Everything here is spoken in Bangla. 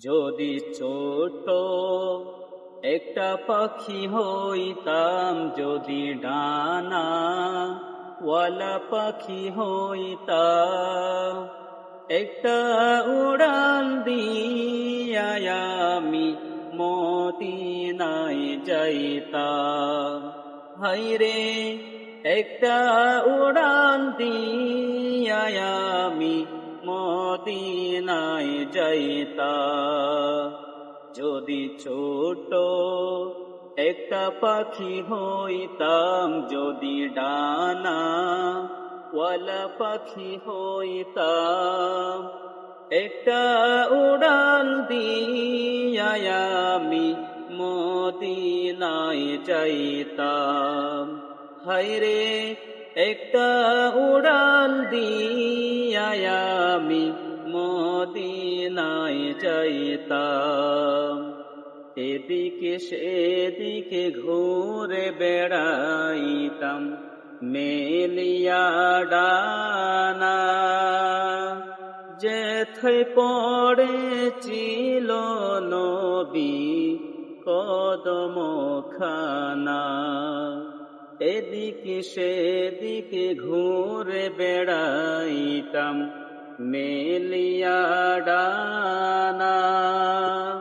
যদি ছোট একটা পাখি হইতাম, যদি ডানা ওয়ালা পাখি হইতাম, একটা উড়ান দিয়া আমি মদিনায় যাইতাম। হায়রে একটা উড়ান দিয়া আমি মদিনায় যাইতাম। যদি ছোট একটা পাখি হইতাম, যদি ডানা ওয়ালা পাখি হইতাম, একটা উড়াল দিয়া আমি মদিনায় যাইতাম। হায়রে একটা উড়াল দিয়া আমি মদিনায় যাইতাম। এদিকে সেদিকে ঘুরে বেড়াইতাম মেলিয়া ডানা, যেথায় পড়েছিল নবী কদমখানা। এদিকে সেদিকে ঘুরে বেড়াইতাম মেলিয়া ডানা।